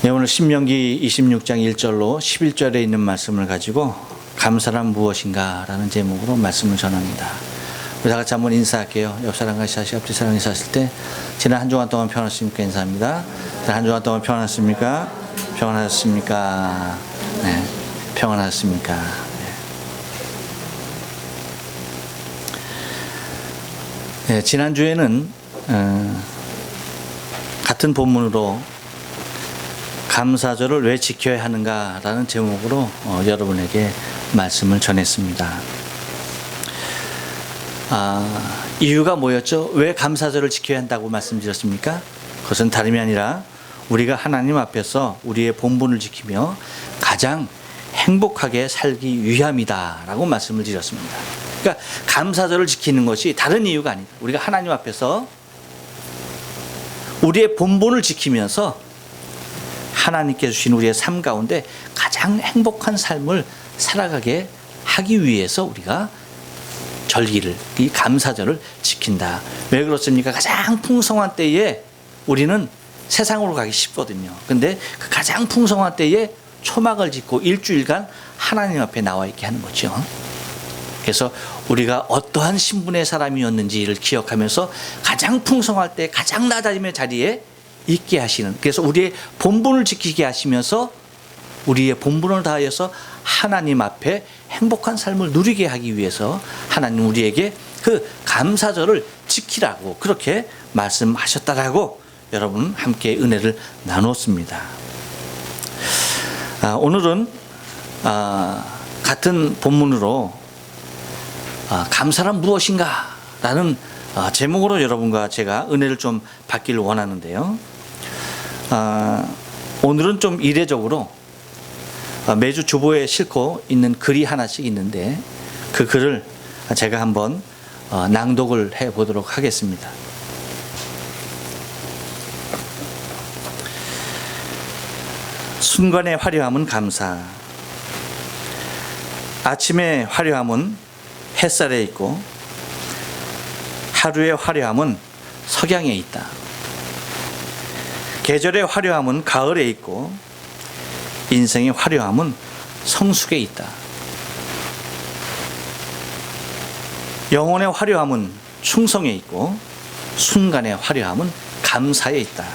네, 오늘 신명기 26장 1절로 11절에 있는 말씀을 가지고 감사란 무엇인가 라는 제목으로 말씀을 전합니다. 우리 다 같이 한번 인사할게요. 옆 사람과 옆 사람 인사하실 때 지난 한 주간 동안 평안하셨습니까? 인사합니다. 지난 한 주간 동안 평안하셨습니까? 평안하셨습니까? 네, 평안하셨습니까? 네, 지난주에는 같은 본문으로 감사절을 왜 지켜야 하는가라는 제목으로 여러분에게 말씀을 전했습니다. 이유가 뭐였죠? 왜 감사절을 지켜야 한다고 말씀드렸습니까? 그것은 다름이 아니라 우리가 하나님 앞에서 우리의 본분을 지키며 가장 행복하게 살기 위함이다라고 말씀을 드렸습니다. 그러니까 감사절을 지키는 것이 다른 이유가 아니다. 우리가 하나님 앞에서 우리의 본분을 지키면서 하나님께서 주신 우리의 삶 가운데 가장 행복한 삶을 살아가게 하기 위해서 우리가 절기를, 이 감사절을 지킨다. 왜 그렇습니까? 가장 풍성한 때에 우리는 세상으로 가기 쉽거든요. 근데 그 가장 풍성한 때에 초막을 짓고 일주일간 하나님 앞에 나와 있게 하는 거죠. 그래서 우리가 어떠한 신분의 사람이었는지를 기억하면서 가장 풍성할 때 가장 낮아짐의 자리에 있게 하시는, 그래서 우리의 본분을 지키게 하시면서 우리의 본분을 다하여서 하나님 앞에 행복한 삶을 누리게 하기 위해서 하나님 우리에게 그 감사절을 지키라고 그렇게 말씀하셨다라고 여러분 함께 은혜를 나눴습니다. 오늘은 같은 본문으로 감사란 무엇인가 라는 제목으로 여러분과 제가 은혜를 좀 받기를 원하는데요. 오늘은 좀 이례적으로 매주 주보에 싣고 있는 글이 하나씩 있는데 그 글을 제가 한번 낭독을 해 보도록 하겠습니다. 순간의 화려함은 감사. 아침의 화려함은 햇살에 있고 하루의 화려함은 석양에 있다. 계절의 화려함은 가을에 있고 인생의 화려함은 성숙에 있다. 영혼의 화려함은 충성에 있고 순간의 화려함은 감사에 있다.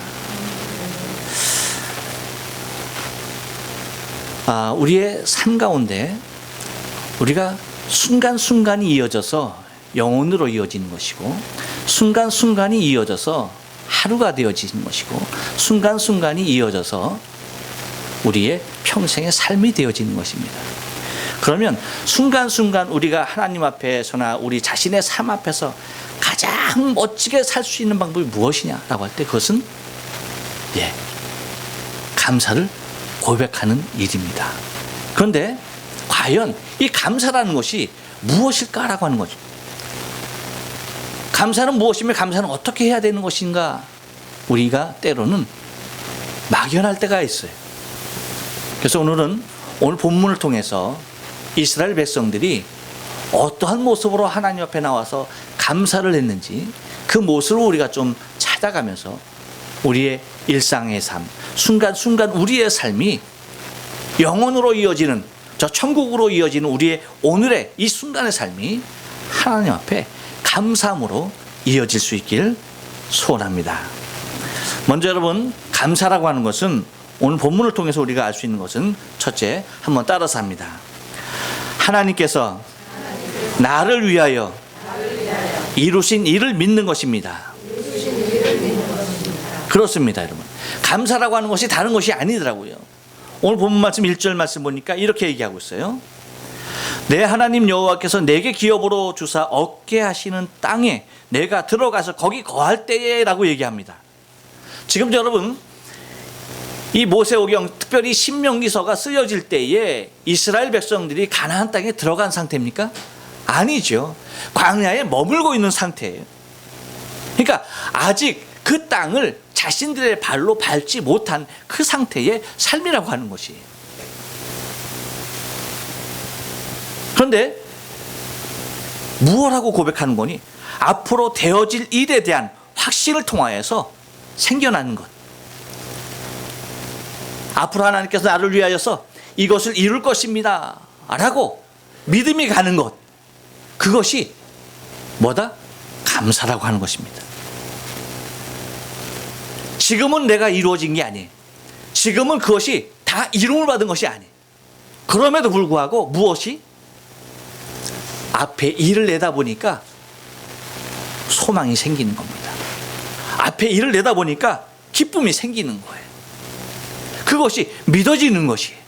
우리의 삶 가운데 우리가 순간순간이 이어져서 영혼으로 이어지는 것이고 순간순간이 이어져서 하루가 되어지는 것이고 순간순간이 이어져서 우리의 평생의 삶이 되어지는 것입니다. 그러면 순간순간 우리가 하나님 앞에서나 우리 자신의 삶 앞에서 가장 멋지게 살 수 있는 방법이 무엇이냐라고 할 때 그것은 감사를 고백하는 일입니다. 그런데 과연 이 감사라는 것이 무엇일까라고 하는 거죠. 감사는 무엇이며 감사는 어떻게 해야 되는 것인가? 우리가 때로는 막연할 때가 있어요. 그래서 오늘 본문을 통해서 이스라엘 백성들이 어떠한 모습으로 하나님 앞에 나와서 감사를 했는지 그 모습을 우리가 좀 찾아가면서 우리의 일상의 삶, 순간순간 우리의 삶이 영혼으로 이어지는, 저 천국으로 이어지는 우리의 오늘의 이 순간의 삶이 하나님 앞에 감사함으로 이어질 수 있길 소원합니다. 먼저 여러분, 감사라고 하는 것은 오늘 본문을 통해서 우리가 알 수 있는 것은 첫째, 한번 따라서 합니다. 하나님께서 나를 위하여 이루신 일을 믿는 것입니다. 그렇습니다, 여러분. 감사라고 하는 것이 다른 것이 아니더라고요. 오늘 본문 말씀 1절 말씀 보니까 이렇게 얘기하고 있어요. 내 하나님 여호와께서 내게 기업으로 주사 얻게 하시는 땅에 내가 들어가서 거기 거할 때에 라고 얘기합니다. 지금 여러분, 이 모세오경, 특별히 신명기서가 쓰여질 때에 이스라엘 백성들이 가나안 땅에 들어간 상태입니까? 아니죠. 광야에 머물고 있는 상태예요. 그러니까 아직 그 땅을 자신들의 발로 밟지 못한 그 상태의 삶이라고 하는 것이. 그런데 무엇하고 고백하는 거니? 앞으로 되어질 일에 대한 확신을 통하여서 생겨나는 것. 앞으로 하나님께서 나를 위하여서 이것을 이룰 것입니다 라고 믿음이 가는 것, 그것이 뭐다? 감사라고 하는 것입니다. 지금은 내가 이루어진 게 아니에요. 지금은 그것이 다 이름을 받은 것이 아니에요. 그럼에도 불구하고 무엇이? 앞에 일을 내다보니까 소망이 생기는 겁니다. 앞에 일을 내다보니까 기쁨이 생기는 거예요. 그것이 믿어지는 것이에요.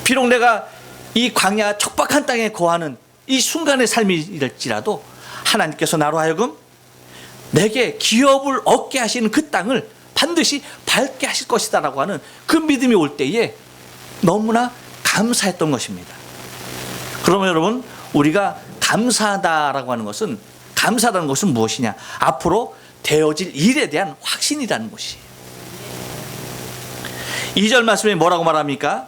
비록 내가 이 광야 척박한 땅에 거하는 이 순간의 삶일지라도 하나님께서 나로 하여금 내게 기업을 얻게 하시는 그 땅을 반드시 밟게 하실 것이다 라고 하는 그 믿음이 올 때에 너무나 감사했던 것입니다. 그러면 여러분, 우리가 감사하다라고 하는 것은, 감사하다는 것은 무엇이냐? 앞으로 되어질 일에 대한 확신이라는 것이에요. 2절 말씀에 뭐라고 말합니까?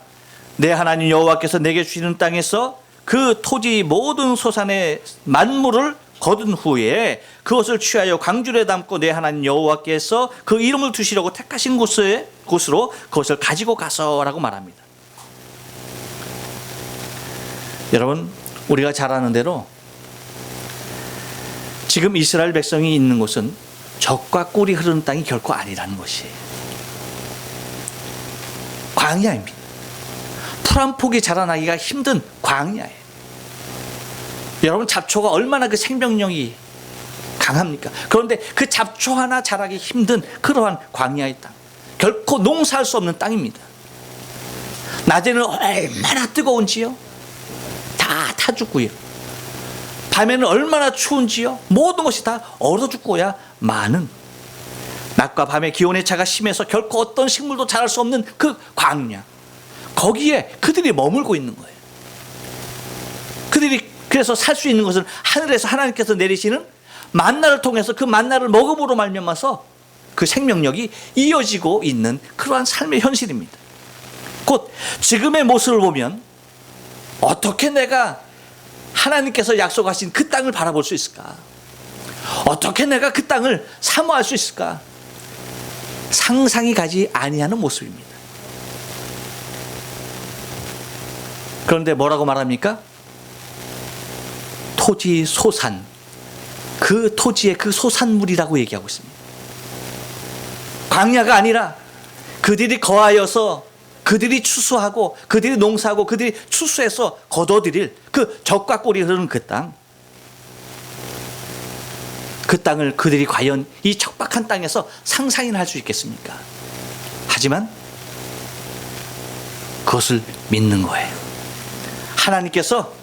내 하나님 여호와께서 내게 주시는 땅에서 그 토지 모든 소산의 만물을 거둔 후에 그것을 취하여 광주리에 담고 내 하나님 여호와께서 그 이름을 두시려고 택하신 곳으로 그것을 가지고 가서라고 말합니다. 여러분, 우리가 잘 아는 대로 지금 이스라엘 백성이 있는 곳은 젖과 꿀이 흐르는 땅이 결코 아니라는 것이에요. 광야입니다. 풀 한 폭이 자라나기가 힘든 광야예요. 여러분, 잡초가 얼마나 그 생명력이 강합니까? 그런데 그 잡초 하나 자라기 힘든 그러한 광야의 땅, 결코 농사할 수 없는 땅입니다. 낮에는 얼마나 뜨거운지요? 다 타 죽고요. 밤에는 얼마나 추운지요? 모든 것이 다 얼어 죽고야 마는, 낮과 밤의 기온의 차가 심해서 결코 어떤 식물도 자랄 수 없는 그 광야, 거기에 그들이 머물고 있는 거예요. 그들이 그래서 살 수 있는 것은 하늘에서 하나님께서 내리시는 만나를 통해서 그 만나를 먹음으로 말미암아서 그 생명력이 이어지고 있는 그러한 삶의 현실입니다. 곧 지금의 모습을 보면 어떻게 내가 하나님께서 약속하신 그 땅을 바라볼 수 있을까? 어떻게 내가 그 땅을 사모할 수 있을까? 상상이 가지 아니하는 모습입니다. 그런데 뭐라고 말합니까? 토지 소산, 그 토지의 그 소산물이라고 얘기하고 있습니다. 광야가 아니라 그들이 거하여서 그들이 추수하고 그들이 농사하고 그들이 추수해서 거둬들일 그 젖과 꿀이 흐르는 그 땅, 그 땅을 그들이 과연 이 척박한 땅에서 상상이나 할 수 있겠습니까? 하지만 그것을 믿는 거예요. 하나님께서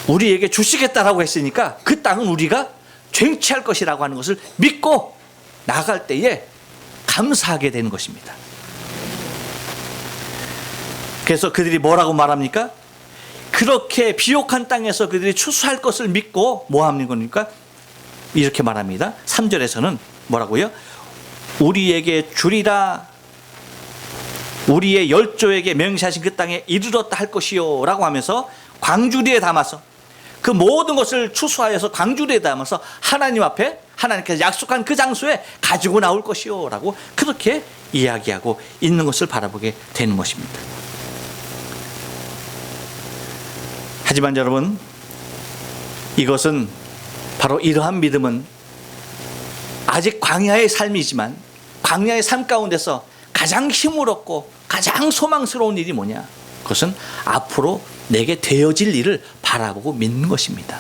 우리에게 주시겠다라고 했으니까 그 땅은 우리가 쟁취할 것이라고 하는 것을 믿고 나갈 때에 감사하게 되는 것입니다. 그래서 그들이 뭐라고 말합니까? 그렇게 비옥한 땅에서 그들이 추수할 것을 믿고 뭐 하는 겁니까? 이렇게 말합니다. 3절에서는 뭐라고요? 우리에게 주리라, 우리의 열조에게 명시하신 그 땅에 이르렀다 할 것이요 라고 하면서 광주리에 담아서 그 모든 것을 추수하여서 광주리에 담아서 하나님 앞에 하나님께서 약속한 그 장소에 가지고 나올 것이요 라고 그렇게 이야기하고 있는 것을 바라보게 되는 것입니다. 하지만 여러분, 이것은 바로 이러한 믿음은 아직 광야의 삶이지만 광야의 삶 가운데서 가장 힘을 얻고 가장 소망스러운 일이 뭐냐? 그것은 앞으로 내게 되어질 일을 바라보고 믿는 것입니다.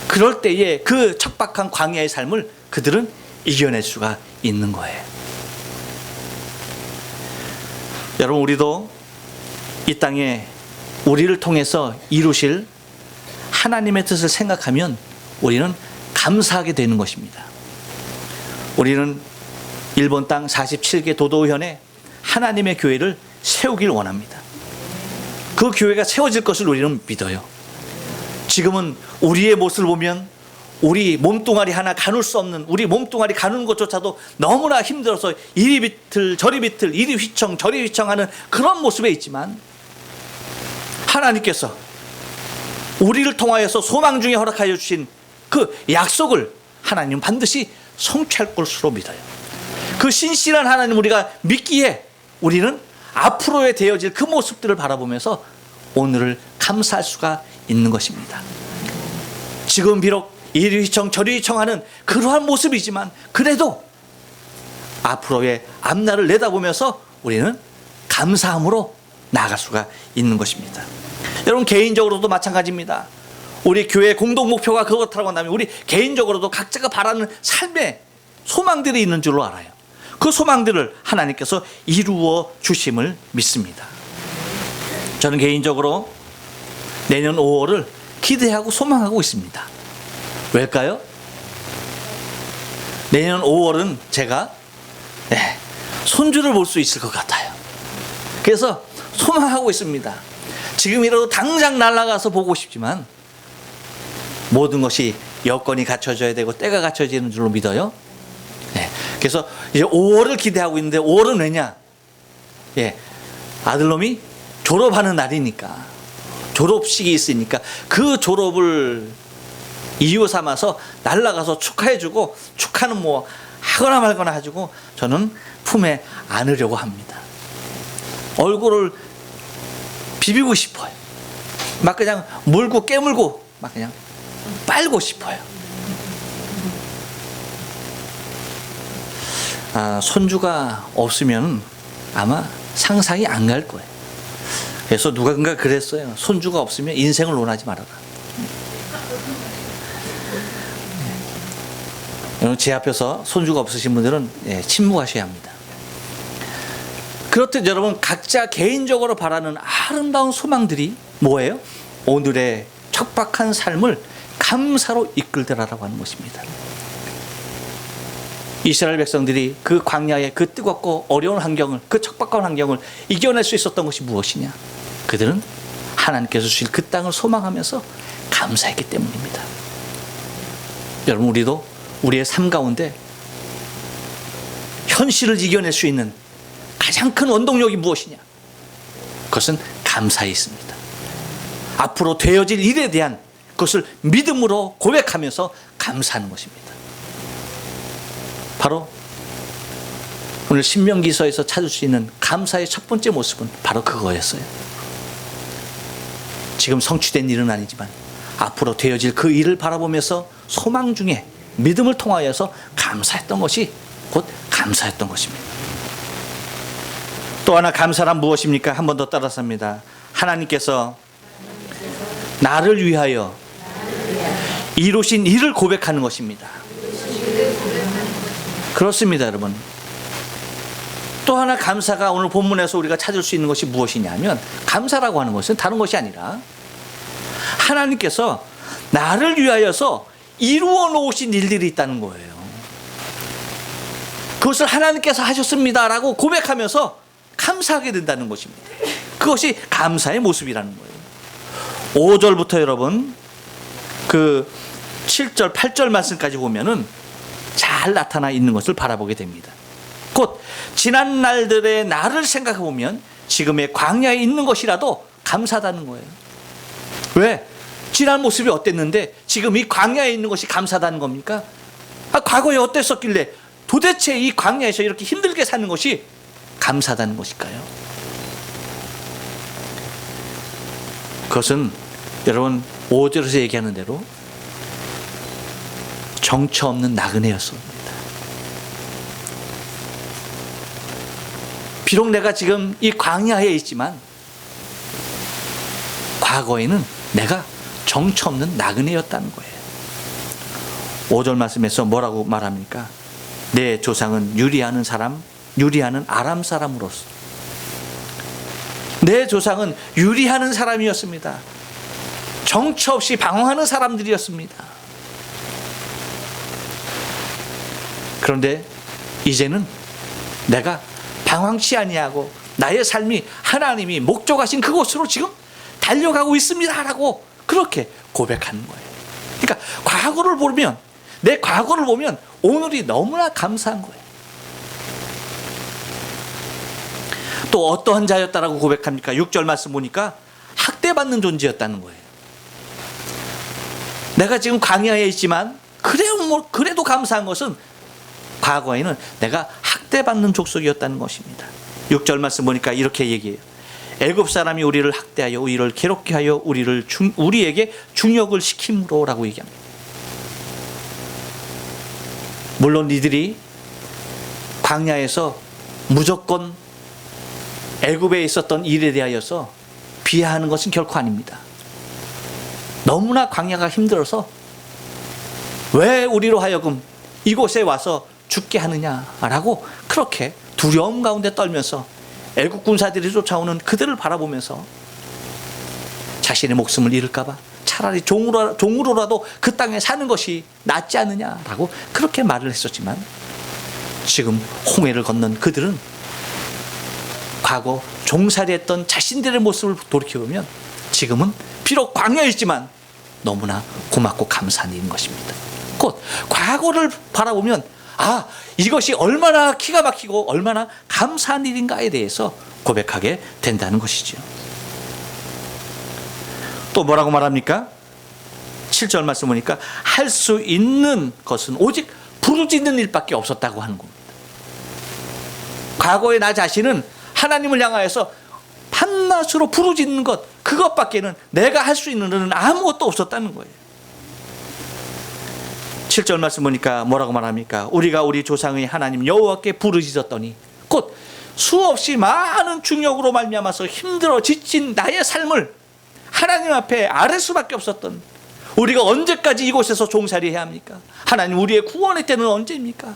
그럴 때에 그 척박한 광야의 삶을 그들은 이겨낼 수가 있는 거예요. 여러분, 우리도 이 땅에 우리를 통해서 이루실 하나님의 뜻을 생각하면 우리는 감사하게 되는 것입니다. 우리는 일본 땅 47개 도도현에 하나님의 교회를 세우길 원합니다. 그 교회가 세워질 것을 우리는 믿어요. 지금은 우리의 모습을 보면 우리 몸뚱아리 하나 가눌 수 없는, 우리 몸뚱아리 가누는 것조차도 너무나 힘들어서 이리 비틀 저리 비틀, 이리 휘청 저리 휘청하는 그런 모습에 있지만, 하나님께서 우리를 통하여서 소망 중에 허락하여 주신 그 약속을 하나님은 반드시 성취할 것으로 믿어요. 그 신실한 하나님 우리가 믿기에 우리는 앞으로의 되어질 그 모습들을 바라보면서 오늘을 감사할 수가 있는 것입니다. 지금 비록 이리 휘청 저리 휘청하는 그러한 모습이지만 그래도 앞으로의 앞날을 내다보면서 우리는 감사함으로 나아갈 수가 있는 것입니다. 여러분, 개인적으로도 마찬가지입니다. 우리 교회 공동 목표가 그렇다고 한다면 우리 개인적으로도 각자가 바라는 삶의 소망들이 있는 줄로 알아요. 그 소망들을 하나님께서 이루어 주심을 믿습니다. 저는 개인적으로 내년 5월을 기대하고 소망하고 있습니다. 왜일까요? 내년 5월은 제가 손주를 볼 수 있을 것 같아요. 그래서 소망하고 있습니다. 지금이라도 당장 날아가서 보고 싶지만 모든 것이 여건이 갖춰져야 되고 때가 갖춰지는 줄로 믿어요. 그래서 이제 5월을 기대하고 있는데 5월은 왜냐? 아들놈이 졸업하는 날이니까, 졸업식이 있으니까 그 졸업을 이유 삼아서 날아가서 축하해주고, 축하는 뭐 하거나 말거나 해주고 저는 품에 안으려고 합니다. 얼굴을 비비고 싶어요. 막 그냥 물고 깨물고 막 그냥 빨고 싶어요. 손주가 없으면 아마 상상이 안 갈 거예요. 그래서 누군가 그랬어요. 손주가 없으면 인생을 논하지 말아라. 제 앞에서 손주가 없으신 분들은 침묵하셔야 합니다. 그렇듯 여러분, 각자 개인적으로 바라는 아름다운 소망들이 뭐예요? 오늘의 척박한 삶을 감사로 이끌더라라고 하는 것입니다. 이스라엘 백성들이 그 광야의 그 뜨겁고 어려운 환경을, 그 척박한 환경을 이겨낼 수 있었던 것이 무엇이냐? 그들은 하나님께서 주실 그 땅을 소망하면서 감사했기 때문입니다. 여러분, 우리도 우리의 삶 가운데 현실을 이겨낼 수 있는 가장 큰 원동력이 무엇이냐? 그것은 감사에 있습니다. 앞으로 되어질 일에 대한 그것을 믿음으로 고백하면서 감사하는 것입니다. 바로 오늘 신명기서에서 찾을 수 있는 감사의 첫 번째 모습은 바로 그거였어요. 지금 성취된 일은 아니지만 앞으로 되어질 그 일을 바라보면서 소망 중에 믿음을 통하여서 감사했던 것이 곧 감사했던 것입니다. 또 하나 감사란 무엇입니까? 한 번 더 따라서 합니다. 하나님께서 나를 위하여 이루신 일을 고백하는 것입니다. 그렇습니다, 여러분. 또 하나 감사가 오늘 본문에서 우리가 찾을 수 있는 것이 무엇이냐면, 감사라고 하는 것은 다른 것이 아니라 하나님께서 나를 위하여서 이루어 놓으신 일들이 있다는 거예요. 그것을 하나님께서 하셨습니다라고 고백하면서 감사하게 된다는 것입니다. 그것이 감사의 모습이라는 거예요. 5절부터 여러분 그 7절 8절 말씀까지 보면은 잘 나타나 있는 것을 바라보게 됩니다. 곧 지난 날들의 나를 생각해 보면 지금의 광야에 있는 것이라도 감사하다는 거예요. 왜? 지난 모습이 어땠는데 지금 이 광야에 있는 것이 감사하다는 겁니까? 과거에 어땠었길래 도대체 이 광야에서 이렇게 힘들게 사는 것이 감사하다는 것일까요? 그것은 여러분 5절에서 얘기하는 대로 정처 없는 나그네였습니다. 비록 내가 지금 이 광야에 있지만 과거에는 내가 정처 없는 나그네였다는 거예요. 5절 말씀에서 뭐라고 말합니까? 내 조상은 유리하는 아람 사람으로서, 내 조상은 유리하는 사람이었습니다. 정처 없이 방황하는 사람들이었습니다. 그런데 이제는 내가 방황치 아니하고 나의 삶이 하나님이 목적하신 그곳으로 지금 달려가고 있습니다라고 그렇게 고백하는 거예요. 그러니까 과거를 보면, 내 과거를 보면 오늘이 너무나 감사한 거예요. 또 어떠한 자였다라고 고백합니까? 6절 말씀 보니까 학대받는 존재였다는 거예요. 내가 지금 광야에 있지만 그래도 감사한 것은 과거에는 내가 학대받는 족속이었다는 것입니다. 6절 말씀 보니까 이렇게 얘기해요. 애굽 사람이 우리를 학대하여 우리를 괴롭게 하여 우리에게 중역을 시킴으로라고 얘기합니다. 물론 이들이 광야에서 무조건 애굽에 있었던 일에 대하여서 비하하는 것은 결코 아닙니다. 너무나 광야가 힘들어서 왜 우리로 하여금 이곳에 와서 죽게 하느냐라고 그렇게 두려움 가운데 떨면서 애국 군사들이 쫓아오는 그들을 바라보면서 자신의 목숨을 잃을까봐 차라리 종으로라도 그 땅에 사는 것이 낫지 않느냐라고 그렇게 말을 했었지만, 지금 홍해를 건넌 그들은 과거 종살이했던 자신들의 모습을 돌이켜보면 지금은 비록 광야이지만 너무나 고맙고 감사한 일인 것입니다. 곧 과거를 바라보면 이것이 얼마나 기가 막히고 얼마나 감사한 일인가에 대해서 고백하게 된다는 것이죠. 또 뭐라고 말합니까? 7절 말씀 보니까 할 수 있는 것은 오직 부르짖는 일밖에 없었다고 하는 겁니다. 과거의 나 자신은 하나님을 향하여서 밤낮으로 부르짖는 것, 그것밖에는 내가 할 수 있는 일은 아무것도 없었다는 거예요. 7절 말씀 보니까 뭐라고 말합니까? 우리가 우리 조상의 하나님 여호와께 부르짖었더니, 곧 수없이 많은 중력으로 말미암아서 힘들어 지친 나의 삶을 하나님 앞에 아뢰 수밖에 없었던, 우리가 언제까지 이곳에서 종살이해야 합니까? 하나님, 우리의 구원의 때는 언제입니까?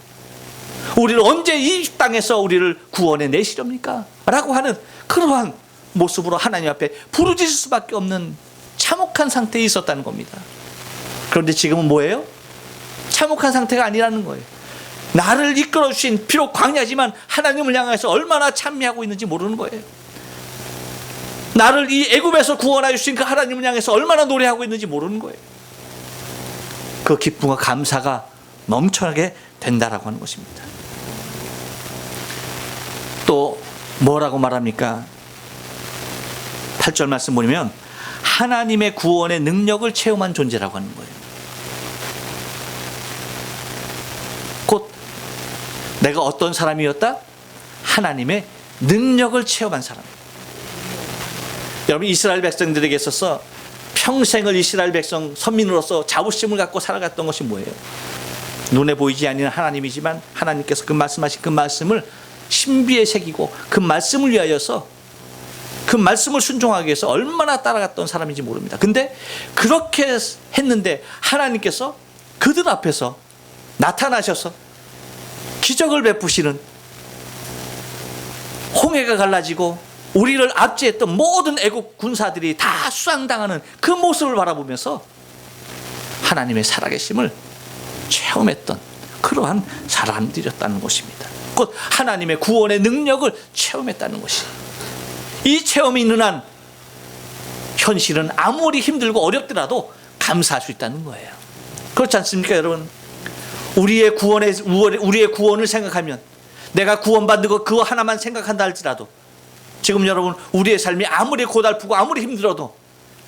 우리를 언제 이 땅에서 우리를 구원해 내시렵니까? 라고 하는 그러한 모습으로 하나님 앞에 부르짖을 수밖에 없는 참혹한 상태에 있었다는 겁니다. 그런데 지금은 뭐예요? 참혹한 상태가 아니라는 거예요. 나를 이끌어 주신, 비록 광야지만 하나님을 향해서 얼마나 찬미하고 있는지 모르는 거예요. 나를 이 애굽에서 구원하여 주신 그 하나님을 향해서 얼마나 노래하고 있는지 모르는 거예요. 그 기쁨과 감사가 넘쳐나게 된다라고 하는 것입니다. 또 뭐라고 말합니까? 8절 말씀 보면 하나님의 구원의 능력을 체험한 존재라고 하는 거예요. 곧 내가 어떤 사람이었다? 하나님의 능력을 체험한 사람. 여러분, 이스라엘 백성들에게 있어서 평생을 이스라엘 백성 선민으로서 자부심을 갖고 살아갔던 것이 뭐예요? 눈에 보이지 않는 하나님이지만 하나님께서 그 말씀하신 그 말씀을 신비에 새기고 그 말씀을 위하여서, 그 말씀을 순종하기 위해서 얼마나 따라갔던 사람인지 모릅니다. 근데 그렇게 했는데 하나님께서 그들 앞에서 나타나셔서 기적을 베푸시는, 홍해가 갈라지고 우리를 압제했던 모든 애국 군사들이 다 수상당하는 그 모습을 바라보면서 하나님의 살아계심을 체험했던 그러한 사람들이었다는 것입니다. 곧 하나님의 구원의 능력을 체험했다는 것이, 이 체험이 있는 한 현실은 아무리 힘들고 어렵더라도 감사할 수 있다는 거예요. 그렇지 않습니까, 여러분? 우리의 구원을 생각하면, 내가 구원받는 것 그거 하나만 생각한다 할지라도 지금 여러분, 우리의 삶이 아무리 고달프고 아무리 힘들어도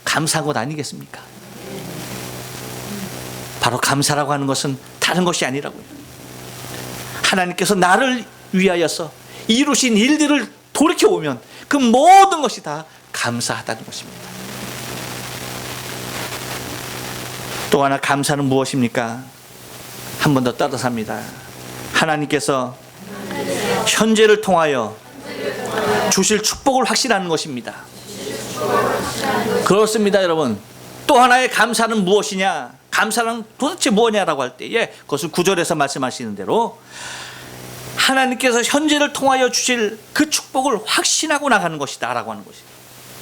감사한 것 아니겠습니까? 바로 감사라고 하는 것은 다른 것이 아니라고요. 하나님께서 나를 위하여서 이루신 일들을 돌이켜보면 그 모든 것이 다 감사하다는 것입니다. 또 하나 감사는 무엇입니까? 한 번 더 따라서 합니다. 하나님께서 현재를 통하여 주실 축복을 확신하는 것입니다. 그렇습니다, 여러분. 또 하나의 감사는 무엇이냐? 감사는 도대체 뭐냐라고 할 때에 그것을 9절에서 말씀하시는 대로 하나님께서 현재를 통하여 주실 그 축복을 확신하고 나가는 것이다 라고 하는 것이죠.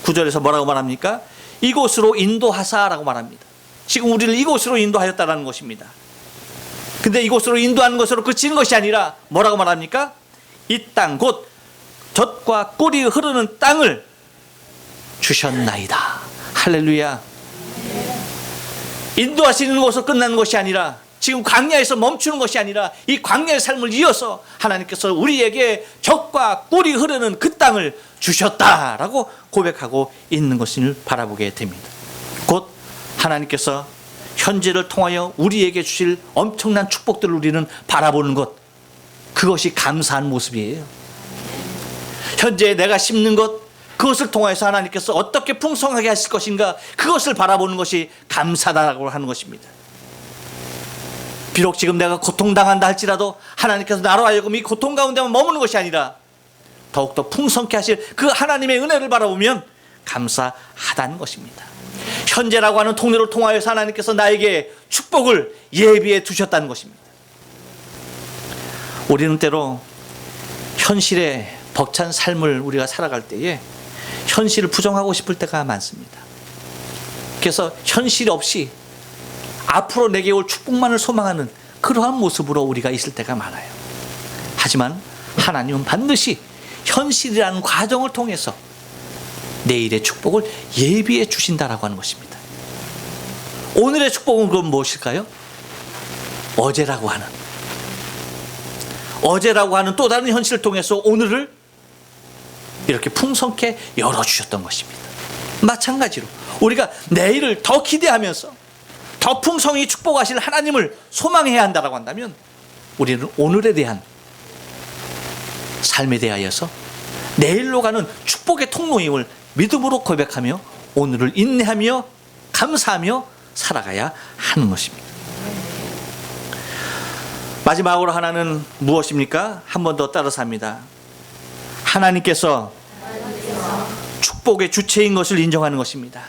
9절에서 뭐라고 말합니까? 이곳으로 인도하사라고 말합니다. 지금 우리를 이곳으로 인도하였다라는 것입니다. 근데 이곳으로 인도하는 것으로 그치는 것이 아니라 뭐라고 말합니까? 이 땅, 곧 젖과 꿀이 흐르는 땅을 주셨나이다. 할렐루야. 인도하시는 것으로 끝나는 것이 아니라, 지금 광야에서 멈추는 것이 아니라 이 광야의 삶을 이어서 하나님께서 우리에게 젖과 꿀이 흐르는 그 땅을 주셨다라고 고백하고 있는 것을 바라보게 됩니다. 곧 하나님께서 현재를 통하여 우리에게 주실 엄청난 축복들을 우리는 바라보는 것, 그것이 감사한 모습이에요. 현재 내가 심는 것, 그것을 통해서 하나님께서 어떻게 풍성하게 하실 것인가, 그것을 바라보는 것이 감사다라고 하는 것입니다. 비록 지금 내가 고통당한다 할지라도 하나님께서 나로 하여금 이 고통 가운데만 머무는 것이 아니라 더욱더 풍성케 하실 그 하나님의 은혜를 바라보면 감사하다는 것입니다. 현재라고 하는 통로를 통하여서 하나님께서 나에게 축복을 예비해 두셨다는 것입니다. 우리는 때로 현실의 벅찬 삶을 우리가 살아갈 때에 현실을 부정하고 싶을 때가 많습니다. 그래서 현실 없이 앞으로 내게 올 축복만을 소망하는 그러한 모습으로 우리가 있을 때가 많아요. 하지만 하나님은 반드시 현실이라는 과정을 통해서 내일의 축복을 예비해 주신다라고 하는 것입니다. 오늘의 축복은 그럼 무엇일까요? 어제라고 하는 또 다른 현실을 통해서 오늘을 이렇게 풍성케 열어주셨던 것입니다. 마찬가지로 우리가 내일을 더 기대하면서 더 풍성히 축복하실 하나님을 소망해야 한다고 한다면 우리는 오늘에 대한 삶에 대하여서 내일로 가는 축복의 통로임을 믿음으로 고백하며 오늘을 인내하며 감사하며 살아가야 하는 것입니다. 마지막으로 하나는 무엇입니까? 한 번 더 따라서 합니다. 하나님께서 축복의 주체인 것을 인정하는 것입니다.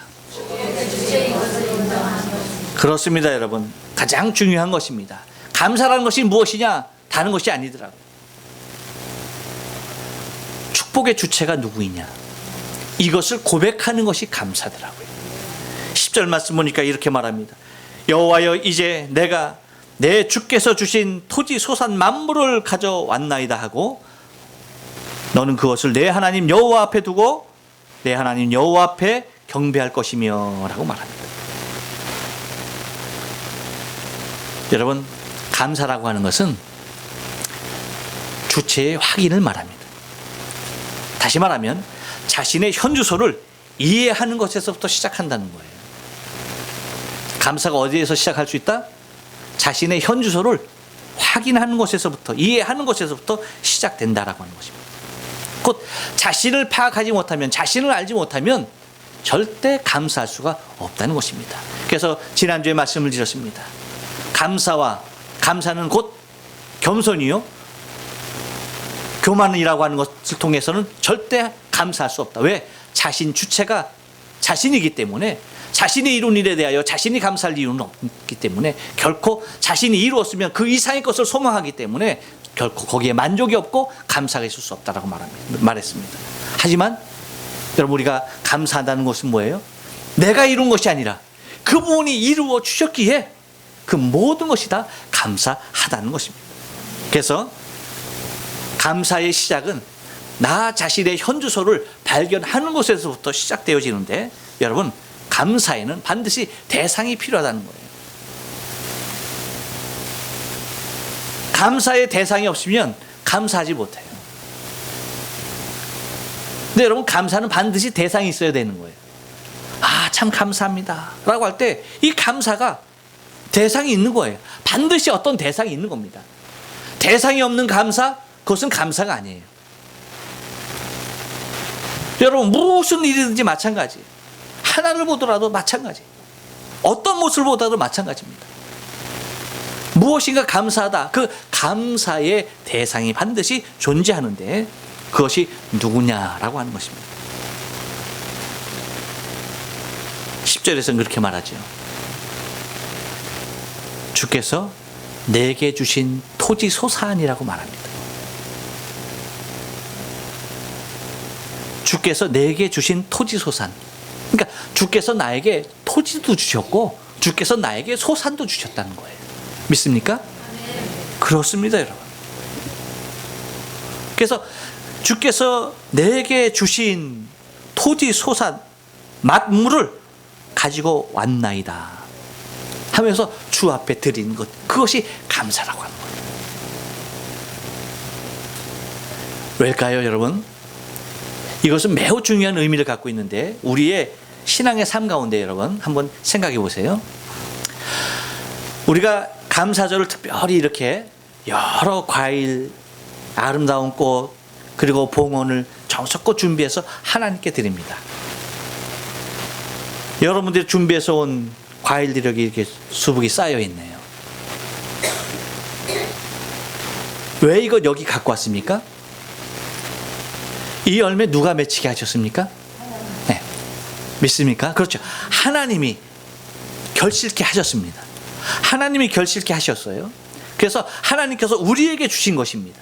그렇습니다, 여러분. 가장 중요한 것입니다. 감사라는 것이 무엇이냐? 다른 것이 아니더라고요. 축복의 주체가 누구이냐? 이것을 고백하는 것이 감사더라고요. 10절 말씀 보니까 이렇게 말합니다. 여호와여, 이제 내가 내 주께서 주신 토지 소산 만물을 가져왔나이다 하고 너는 그것을 내 하나님 여호와 앞에 두고 내 하나님 여호와 앞에 경배할 것이며 라고 말합니다. 여러분, 감사라고 하는 것은 주체의 확인을 말합니다. 다시 말하면 자신의 현주소를 이해하는 것에서부터 시작한다는 거예요. 감사가 어디에서 시작할 수 있다? 자신의 현주소를 확인하는 것에서부터, 이해하는 것에서부터 시작된다라고 하는 것입니다. 곧 자신을 파악하지 못하면, 자신을 알지 못하면 절대 감사할 수가 없다는 것입니다. 그래서 지난주에 말씀을 드렸습니다. 감사는 곧 겸손이요, 교만이라고 하는 것을 통해서는 절대 감사할 수 없다. 왜? 자신 주체가 자신이기 때문에, 자신이 이룬 일에 대하여 자신이 감사할 이유는 없기 때문에, 결코 자신이 이루었으면 그 이상의 것을 소망하기 때문에 결코 거기에 만족이 없고 감사가 있을 수 없다라고 말했습니다. 하지만 여러분, 우리가 감사한다는 것은 뭐예요? 내가 이룬 것이 아니라 그분이 이루어 주셨기에 그 모든 것이 다 감사하다는 것입니다. 그래서 감사의 시작은 나 자신의 현주소를 발견하는 것에서부터 시작되어지는데, 여러분, 감사에는 반드시 대상이 필요하다는 거예요. 감사의 대상이 없으면 감사하지 못해요. 근데 여러분, 감사는 반드시 대상이 있어야 되는 거예요. 아, 참 감사합니다 라고 할 때 이 감사가 대상이 있는 거예요. 반드시 어떤 대상이 있는 겁니다. 대상이 없는 감사, 그것은 감사가 아니에요. 여러분, 무슨 일이든지 마찬가지. 하나를 보더라도 마찬가지. 어떤 모습을 보더라도 마찬가지입니다. 무엇인가 감사하다. 그 감사의 대상이 반드시 존재하는데 그것이 누구냐라고 하는 것입니다. 10절에서는 그렇게 말하죠. 주께서 내게 주신 토지 소산이라고 말합니다. 주께서 내게 주신 토지 소산. 그러니까 주께서 나에게 토지도 주셨고 주께서 나에게 소산도 주셨다는 거예요. 믿습니까? 네. 그렇습니다, 여러분. 그래서 주께서 내게 주신 토지 소산 만물을 가지고 왔나이다 하면서 주 앞에 드린 것, 그것이 감사라고 하는 거예요. 왜일까요, 여러분? 이것은 매우 중요한 의미를 갖고 있는데 우리의 신앙의 삶 가운데 여러분 한번 생각해 보세요. 우리가 감사절을 특별히 이렇게 여러 과일, 아름다운 꽃, 그리고 봉헌을 정성껏 준비해서 하나님께 드립니다. 여러분들이 준비해서 온 과일들이 여기 이렇게 수북이 쌓여 있네요. 왜 이거 여기 갖고 왔습니까? 이 열매 누가 맺히게 하셨습니까? 네. 믿습니까? 그렇죠. 하나님이 결실케 하셨습니다. 하나님이 결실케 하셨어요. 그래서 하나님께서 우리에게 주신 것입니다.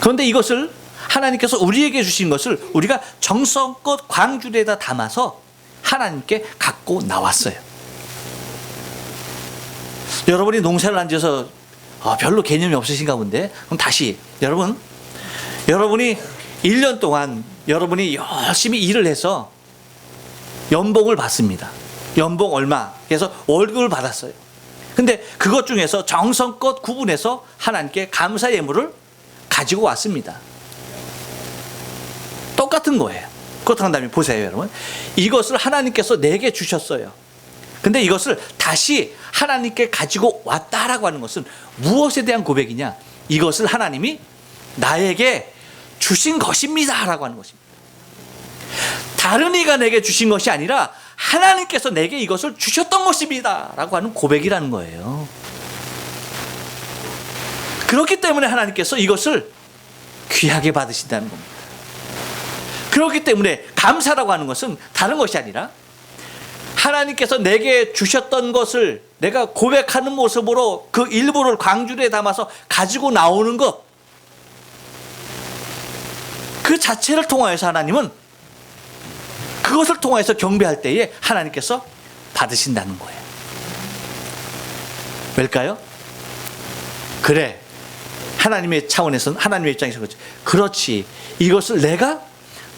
그런데 이것을 하나님께서 우리에게 주신 것을 우리가 정성껏 광주리에다 담아서 하나님께 갖고 나왔어요. 여러분이 농사를 안 지어서 별로 개념이 없으신가 본데, 그럼 다시 여러분이 1년 동안 여러분이 열심히 일을 해서 연봉을 받습니다. 연봉 얼마, 그래서 월급을 받았어요. 근데 그것 중에서 정성껏 구분해서 하나님께 감사 예물을 가지고 왔습니다. 똑같은 거예요. 그렇다는 다음에 보세요, 여러분. 이것을 하나님께서 내게 주셨어요. 근데 이것을 다시 하나님께 가지고 왔다라고 하는 것은 무엇에 대한 고백이냐? 이것을 하나님이 나에게 주신 것입니다 라고 하는 것입니다. 다른 이가 내게 주신 것이 아니라 하나님께서 내게 이것을 주셨던 것입니다 라고 하는 고백이라는 거예요. 그렇기 때문에 하나님께서 이것을 귀하게 받으신다는 겁니다. 그렇기 때문에 감사라고 하는 것은 다른 것이 아니라 하나님께서 내게 주셨던 것을 내가 고백하는 모습으로 그 일부를 광주리에 담아서 가지고 나오는 것, 그 자체를 통하여서 하나님은 그것을 통해서 경배할 때에 하나님께서 받으신다는 거예요. 왜일까요? 그래, 하나님의 차원에서는, 하나님의 입장에서 그렇지, 이것을 내가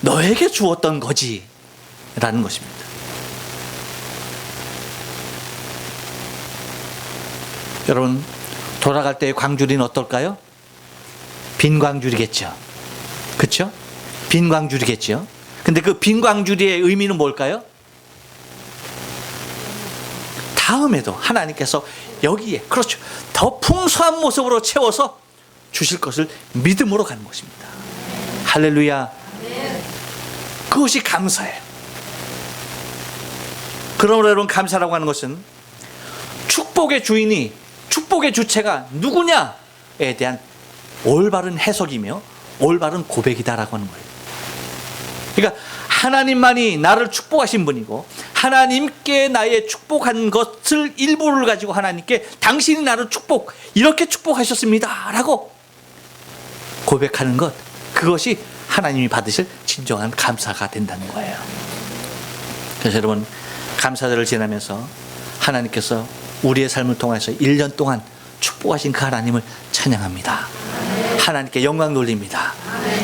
너에게 주었던 거지 라는 것입니다. 여러분, 돌아갈 때의 광주리는 어떨까요? 빈 광주리겠죠. 그렇죠? 빈 광주리겠죠. 근데 그 빈 광주리의 의미는 뭘까요? 다음에도 하나님께서 여기에, 그렇죠, 더 풍성한 모습으로 채워서 주실 것을 믿음으로 가는 것입니다. 할렐루야. 그것이 감사예요. 그러므로 여러분, 감사라고 하는 것은 축복의 주인이, 축복의 주체가 누구냐에 대한 올바른 해석이며 올바른 고백이다라고 하는 거예요. 그러니까 하나님만이 나를 축복하신 분이고, 하나님께 나의 축복한 것을 일부를 가지고 하나님께 당신이 나를 축복, 이렇게 축복하셨습니다 라고 고백하는 것, 그것이 하나님이 받으실 진정한 감사가 된다는 거예요. 그래서 여러분, 감사절을 지나면서 하나님께서 우리의 삶을 통해서 1년 동안 축복하신 그 하나님을 찬양합니다. 하나님께 영광 돌립니다.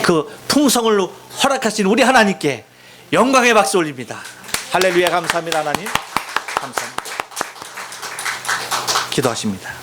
그 풍성을 허락하신 우리 하나님께 영광의 박수 올립니다. 할렐루야. 감사합니다. 하나님 감사합니다. 기도하십니다.